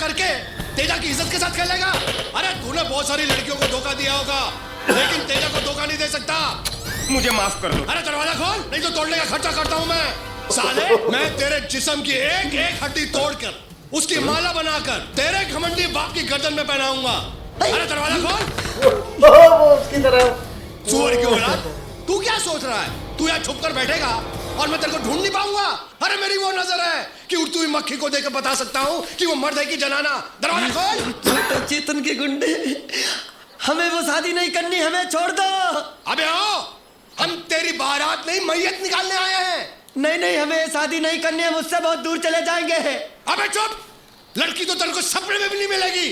करके तेजा की इज्जत के साथ खेलेगा? अरे तूने बहुत सारी लड़कियों को धोखा दिया होगा, लेकिन तेजा को धोखा नहीं दे सकता। मुझे माफ कर दो। अरे दरवाजा खोल, नहीं तो तोड़ने का खर्चा करता हूँ मैं। साले, मैं तेरे जिस्म की एक एक हड्डी तोड़कर उसकी माला बनाकर तेरे घमंडी बाप की गर्दन में पहनाऊंगा। अरे दरवाजा खोल। वो उसकी तरह सुअर की औलाद, तू क्या सोच रहा है? तू यहाँ छुप कर बैठेगा और मैं तेरे को ढूंढ नहीं पाऊंगा? अरे मेरी वो नजर है कि उड़ती हुई मक्खी को देखकर बता सकता हूँ कि वो मर्द है कि जनाना। दरवाजा खोल। छोटा चेतन के गुंडे, हमें वो शादी नहीं करनी, हमें छोड़ दो। अबे आओ, हम तेरी बारात नहीं मैयत निकालने आए हैं। नहीं नहीं, हमें शादी नहीं करनी है, मुझसे बहुत दूर चले जाएंगे। अबे चुप, लड़की तो तेरे को सपने में भी नहीं मिलेगी।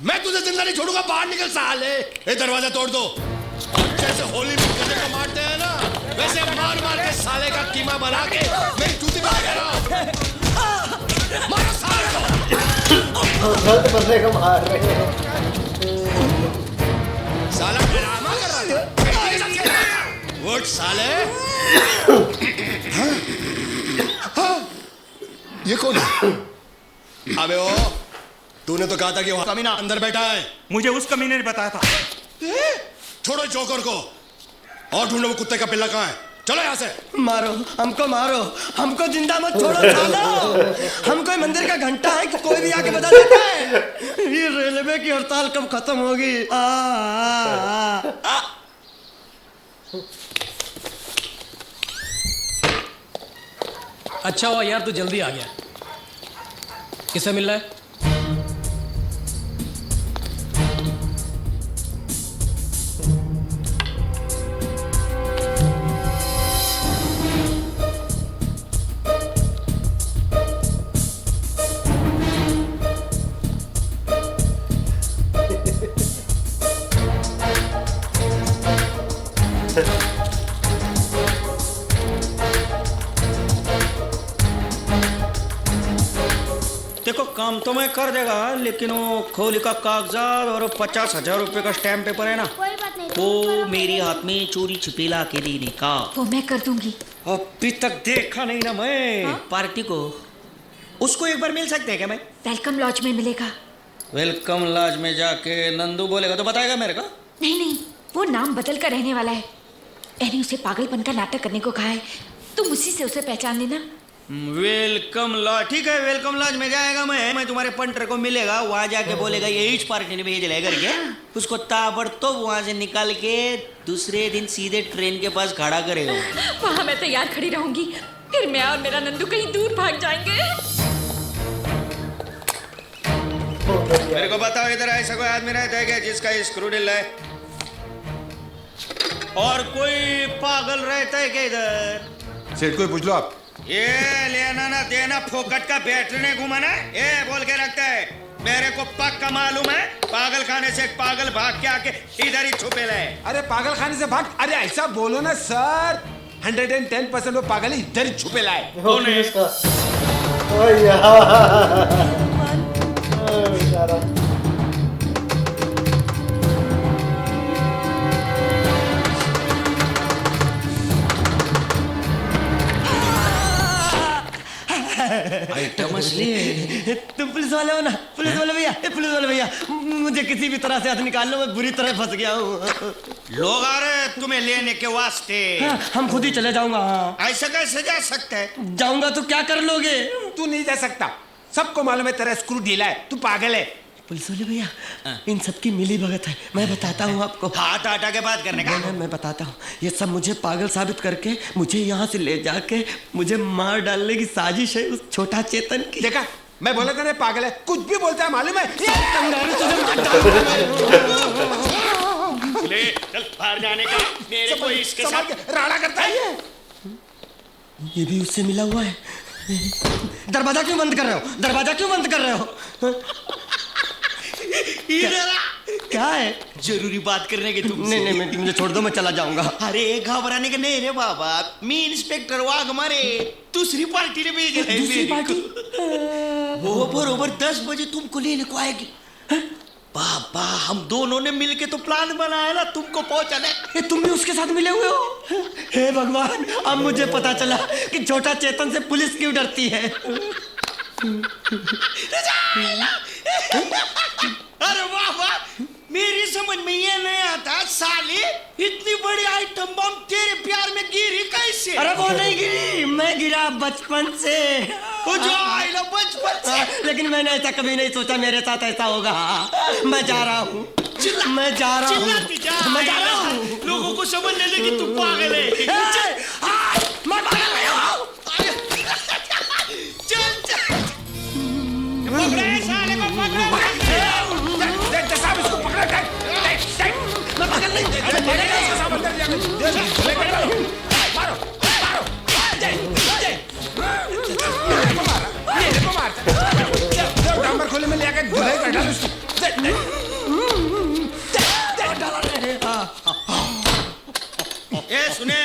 मैं तुझे जिंदा नहीं छोड़ूंगा, बाहर निकल साले। ये दरवाजा तोड़ दो। जैसे होली में गले को मारते हैं ना, वैसे मार मार के साले का कीमा बना के मेरी जूती में आ रहा। मारो साले को। गलत बंदे को मार रहे हैं। साला ड्रामा कर रहा था। उठ साले। हाँ? ये कौन है? अबे ओ, तूने तो कहा था कि वो कमीना अंदर बैठा है। मुझे उस कमीने ने बताया था। छोड़ो जोकर को और ढूंढो वो कुत्ते का पिल्ला कहाँ है। चलो यहाँ से। मारो हमको, मारो हमको, जिंदा मत छोड़ो सालो। हम कोई मंदिर का घंटा है कि कोई भी आके बता देता है। ये रेलवे की हड़ताल कब खत्म होगी? अच्छा हुआ यार, तू जल्दी आ गया। किससे मिल रहा है? देखो काम तो मैं कर देगा, लेकिन वो खोली का कागजात और 50,000 रुपए का स्टैम्प पेपर है ना, वो मेरे हाथ में चोरी छिपे ला के देने का। वो मैं कर दूंगी। अभी तक देखा नहीं ना मैं। हाँ? पार्टी को उसको एक बार मिल सकते हैं क्या? मैं वेलकम लॉज में मिलेगा। वेलकम लॉज में जाके नंदू बोलेगा तो बताएगा मेरे को? नहीं नहीं, वो नाम बदल कर रहने वाला है। मैंने उसे पागलपन का नाटक करने को कहा है, तुम उसी से उसे पहचान लेना। वेलकम लॉज, ठीक है, वेलकम लॉज में जाएगा मैं तुम्हारे पंटर को मिलेगा, वहां जाके बोलेगा यही पार्टी ने भेज ले करके, उसको ताबड़तोब वहां से निकाल के दूसरे दिन सीधे ट्रेन के पास खड़ा करेगा। वहाँ मैं तैयार खड़ी रहूंगी, फिर मैं और मेरा नंदू कहीं दूर भाग जाएंगे। मेरे को बताओ, इधर ऐसा कोई आदमी रहता है क्या जिसका स्क्रू ढीला है? और कोई पागल रहता है क्या इधर? सेठ को पूछ लो आप। ये लेना ना देना फोकट का बैठने घुमाना, ये बोल के रखता है। मेरे को पक्का मालूम है, पागल खाने से पागल भाग के आके इधर ही छुपे रहे। अरे पागल खाने से भाग? अरे ऐसा बोलो ना सर, 110% वो पागल इधर ही छुपे लाए। कौन है? ओ यार, बेचारा। आइटम असली है। तुम पुलिस वाले हो ना? पुलिस वाले भैया, पुलिस वाले भैया, मुझे किसी भी तरह से हाथ निकाल लो, मैं बुरी तरह फंस गया हूँ। लोग आ रहे तुम्हें लेने के वास्ते। हाँ, हम खुद ही चले जाऊंगा। हाँ। ऐसा कैसे जा सकता है? जाऊंगा तो क्या कर लोगे? तू नहीं जा सकता, सबको मालूम है तेरा स्क्रू ढीला है, तू पागल है। पुलिस वाले भैया, इन सब की मिली भगत है, मैं बताता हूँ आपको। हाथ हटा के बात करने का। मैं बताता हूँ, ये सब मुझे पागल साबित करके मुझे यहाँ से ले जाके मुझे मार डालने की साजिश है उस छोटा चेतन की। देखा, मैं बोला था ना पागल है, कुछ भी बोलता है मालूम है। ले चल बाहर जाने का, मेरे को इसके साथ राड़ा करता है। ये भी उससे मिला हुआ है। दरवाजा क्यों बंद कर रहे हो? दरवाजा क्यों बंद कर रहे हो? क्या है? जरूरी बात करने की तुमसे। नहीं नहीं, मुझे छोड़ दो, मैं चला जाऊंगा। अरे घबराने का नहीं रे बाबा, मी इंस्पेक्टर वाघ मारे दूसरी पार्टी ने भेजा है। दूसरी पार्टी? वो बरोबर 10 बजे तुमको लेने को आएगी। बाबा हम दोनों ने मिलके तो प्लान बनाया ना तुमको पहुंचाने। ये तुम भी उसके साथ मिले हुए हो? हे भगवान, अब मुझे पता चला कि छोटा चेतन से पुलिस क्यों डरती है। अरे वाह वाह, मेरी समझ में ये नहीं आता साले, इतनी बड़ी आइटम बम तेरे प्यार में गिरी कैसे? अरे वो नहीं गिरी, मैं गिरा बचपन से। वो जो आइला बचपन से। लेकिन मैंने ऐसा कभी नहीं सोचा मेरे साथ ऐसा होगा। मैं जा रहा हूँ, मैं जा रहा हूँ, मैं जा रहा हूँ। लोगों को समझ ले कि तू पागल है। मैं पागल नहीं हूँ। चल चल, पकड़े साले को, पकड़े। साहब इसको पकड़ा, मैं पागल नहीं, मारो डांबर खोले में ले आकर धुलाई कर डाल उसको। ए सुने,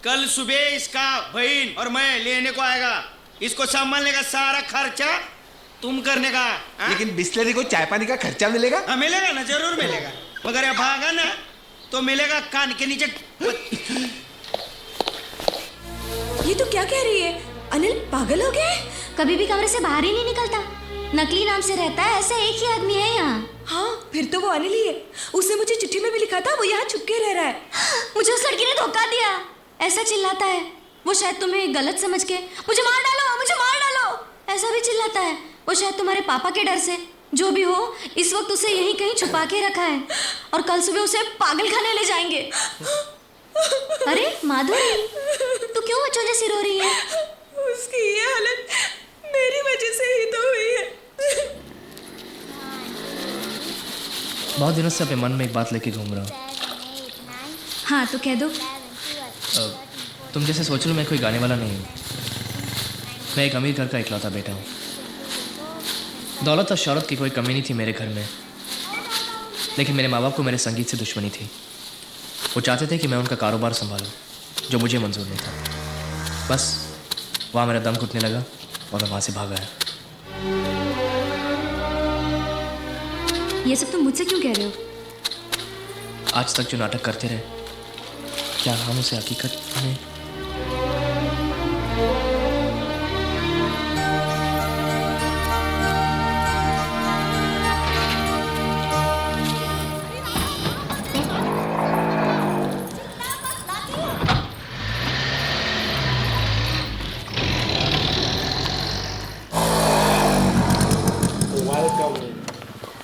कल सुबह इसका बहन और मैं लेने को आएगा। इसको संभालने का सारा खर्चा तुम करने का। लेकिन बिस्लरी को चाय पानी का खर्चा मिलेगा? हाँ मिलेगा ना, जरूर मिलेगा। मगर ये भागा ना तो मिलेगा कान के नीचे। ये तो क्या कह रही है? अनिल पागल हो गया है? कभी भी कमरे से बाहर ही नहीं निकलता, नकली नाम से रहता है, ऐसा एक ही आदमी है यहाँ। हाँ, फिर तो वो अनिल ही है। उसने मुझे चिट्ठी में भी लिखा था वो यहाँ छुपके रह रहा है। मुझे उस लड़की ने धोखा दिया, ऐसा चिल्लाता है। वो शायद तुम्हें गलत समझ के मुझे मार डालो, मुझे मार डालो, ऐसा भी चिल्लाता है। वो शायद तुम्हारे पापा के डर से, जो भी हो, इस वक्त उसे यहीं कहीं छुपा के रखा है और कल सुबह उसे पागल खाने ले जाएंगे। अरे माधुरी, तू क्यों बच्चों जैसी रो रही है? उसकी ये हालत मेरी वजह से ही तो हुई है। बहुत दिनों से अपने मन में एक बात लेके घूम रहा हूँ। हाँ तो कह दो। तुम जैसे सोच लो मैं कोई गाने वाला नहीं हूँ। मैं एक अमीर घर का इकलौता बेटा हूँ। दौलत और शौहरत की कोई कमी नहीं थी मेरे घर में, लेकिन मेरे माँ बाप को मेरे संगीत से दुश्मनी थी। वो चाहते थे कि मैं उनका कारोबार संभालूं, जो मुझे मंजूर नहीं था। बस वहाँ मेरा दम घुटने लगा और मैं वहाँ से भाग आया। ये सब तुम मुझसे क्यों कह रहे हो? आज तक जो नाटक करते रहे, क्या हम उसे हकीकत में?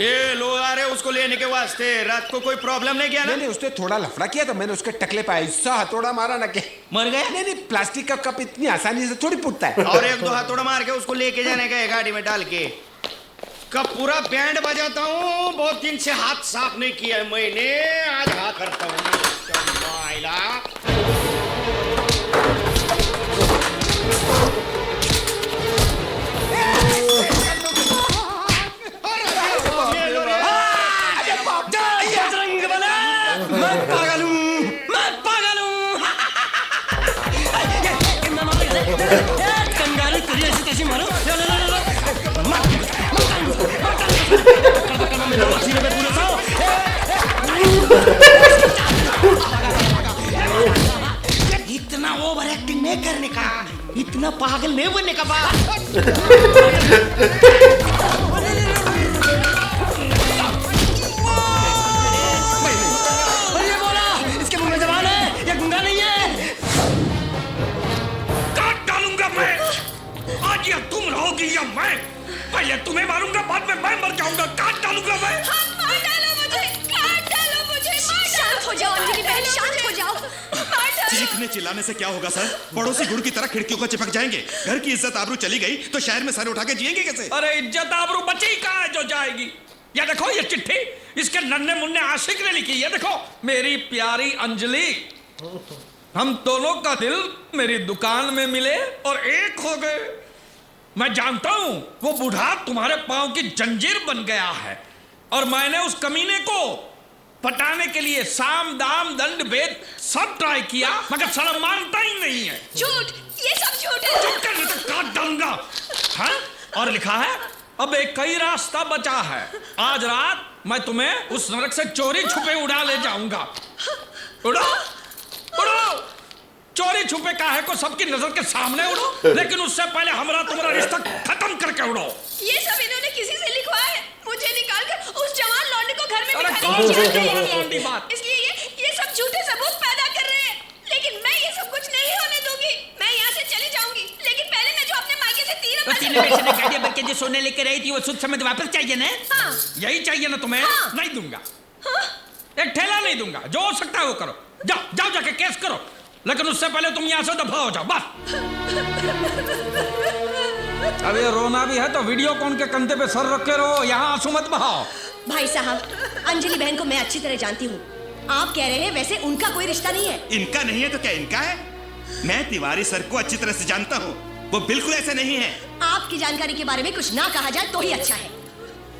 ये लोग आ रहे उसको लेने के वास्ते। रात को कोई प्रॉब्लम नहीं किया ना? नहीं, उसने थोड़ा लफड़ा किया तो मैंने उसके टकले पे ऐसा हथौड़ा मारा ना कि मर गए। नहीं, प्लास्टिक का कप इतनी आसानी से थोड़ी फूटता है। और एक दो हथौड़ा मार के उसको लेके जाने का है गाड़ी में डाल के। कब पूरा बैंड बजाता हूँ, बहुत दिन से हाथ साफ नहीं किया है मैंने, आज हाँ करता हूँ। मैं पागल हूँ, मैं पागल हूँ। कंगाली तुझे ऐसी तैसी मारो। इतना ओवर एक्टिंग नहीं करने का, इतना पागल नहीं बनने का बात। या तुम रहोगी या मैं, पहले तुम्हें मारूंगा, बाद में मैं मर जाऊंगा। काट डालूंगा मैं। मार डालो मुझे, काट डालो मुझे, शांत हो जाओ अंजलि बहन, शांत हो जाओ। चीखने चिल्लाने से क्या होगा सर? पड़ोसी गुड़ की तरह खिड़कियों को चिपक जाएंगे। घर की इज्जत आबरू चली गई तो शहर में सर उठा के जिएंगे कैसे? अरे इज्जत आबरू बची कहाँ है जो जाएगी? ये देखो ये चिट्ठी इसके नन्हे मुन्ने आशिक ने लिखी। ये देखो, मेरी प्यारी अंजलि, हम दोनों का दिल मेरी दुकान में मिले और एक हो गए। मैं जानता हूं वो बूढ़ा तुम्हारे पांव की जंजीर बन गया है और मैंने उस कमीने को पटाने के लिए साम दाम दंड भेद सब ट्राई किया, मगर साला मानता ही नहीं है। झूठ, ये सब झूठ है। चुप कर, नहीं तो काट डालूंगा। हाँ? और लिखा है अब एक कई रास्ता बचा है। आज रात मैं तुम्हें उस नरक से चोरी छुपे उड़ा ले जाऊंगा। उड़ो उड़ो, चोरी छुपे काहे को सबकी नजर के सामने उड़ो, लेकिन उससे पहले हमारा तुम्हारा रिश्ता खत्म करके उड़ो। ये सब इन्होंने किसी से लिखवाया है, मुझे निकालकर उस जवान लौंडे को घर में अरे बिठाने कौन की सी चाहते जवान हैं। लौंडी बात? इसलिए ये सब झूठे सबूत पैदा कर रहे हैं, लेकिन मैं ये सब कुछ नहीं होने दूंगी। मैं यहाँ से चली जाऊंगी, लेकिन पहले मैं जो अपने मायके से 3 पैसे ने गाड़ियां भर के जो सोने लेके रही थी वो सुध समेत वापस चाहिए ना? हाँ। यही चाहिए ना तुम्हें? हाँ। नहीं दूंगा, एक ठेला नहीं दूंगा, जो हो सकता है वो करो। जाओ जाओ जाके केस करो, लेकिन उससे पहले तुम यहाँ से दफा हो जाओ बस। अब ये रोना भी है तो वीडियो कॉन के कंधे पे सर रख के रो, यहाँ आंसू मत बहाओ। भाई साहब, अंजलि बहन को मैं अच्छी तरह जानती हूँ। आप कह रहे हैं वैसे उनका कोई रिश्ता नहीं है। इनका नहीं है तो क्या इनका है? मैं तिवारी सर को अच्छी तरह से जानता हूँ, वो बिल्कुल ऐसे नहीं है। आपकी जानकारी के बारे में कुछ ना कहा जाए तो ही अच्छा है।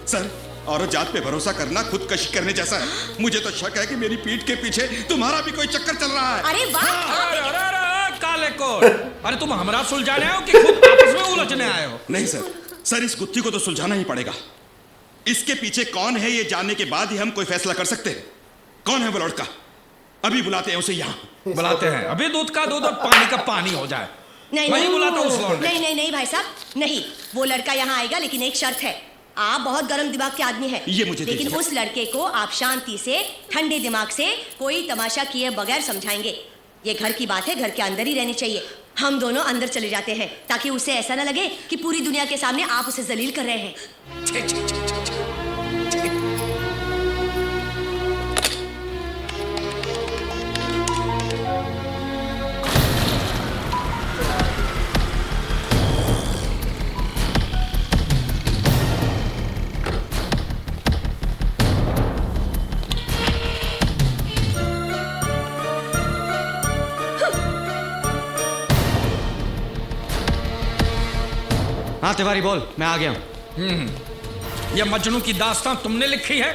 सर, औरत जात पे भरोसा करना खुदकशी करने जैसा है। मुझे तो शक है कि मेरी पीठ के पीछे तुम्हारा भी कोई चक्कर चल रहा है। अरे वाह! अरे काले कोट, अरे तुम हमरा सुलझाने आए हो कि खुद आपस में उलझने आए हो? नहीं सर, इस गुत्थी को तो सुलझाना ही पड़ेगा। इसके पीछे कौन है ये जानने के बाद ही हम कोई फैसला कर सकते हैं। कौन है वो लड़का? अभी बुलाते हैं उसे यहाँ। बुलाते हैं, अभी दूध का दूध और पानी का पानी हो जाए। नहीं बुलाता उस लौंडे। नहीं भाई साहब, नहीं। वो लड़का यहाँ आएगा, लेकिन एक शर्त है। आप बहुत गर्म दिमाग के आदमी हैं। ये मुझे लेकिन दीजिए। उस लड़के को आप शांति से, ठंडे दिमाग से, कोई तमाशा किए बगैर समझाएंगे। ये घर की बात है, घर के अंदर ही रहनी चाहिए। हम दोनों अंदर चले जाते हैं ताकि उसे ऐसा ना लगे कि पूरी दुनिया के सामने आप उसे जलील कर रहे हैं। हाँ तिवारी बोल, मैं आ गया हूँ। ये मजनू की दास्तान तुमने लिखी है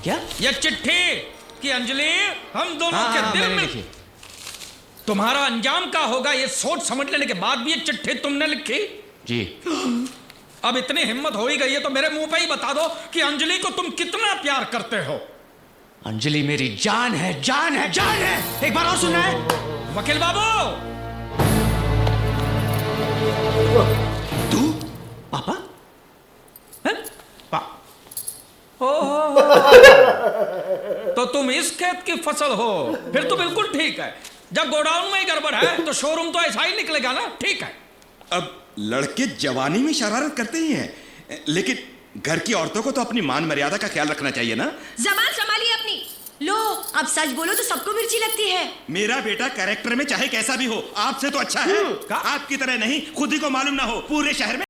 क्या? ये चिट्ठी कि अंजलि हम दोनों के दिल मैंने में लिखी। तुम्हारा अंजाम क्या होगा ये सोच समझ लेने के बाद भी ये चिट्ठी तुमने लिखी? जी। अब इतनी हिम्मत हो ही गई है तो मेरे मुंह पे ही बता दो कि अंजलि को तुम कितना प्यार करते हो। अंजलि मेरी जान है, जान है, जान है। एक बार और सुनना है? वकील बाबू, तू पापा? तो तुम इस खेत की फसल हो, फिर तो बिल्कुल ठीक है। जब गोडाउन में ही गड़बड़ है तो शोरूम तो ऐसा ही निकलेगा ना। ठीक है। अब लड़के जवानी में शरारत करते ही हैं, लेकिन घर की औरतों को तो अपनी मान मर्यादा का ख्याल रखना चाहिए ना। जबान संभालिए अपनी। लो, अब सच बोलो तो सबको मिर्ची लगती है। मेरा बेटा कैरेक्टर में चाहे कैसा भी हो, आपसे तो अच्छा है। आपकी तरह नहीं, खुद ही को मालूम ना हो, पूरे शहर में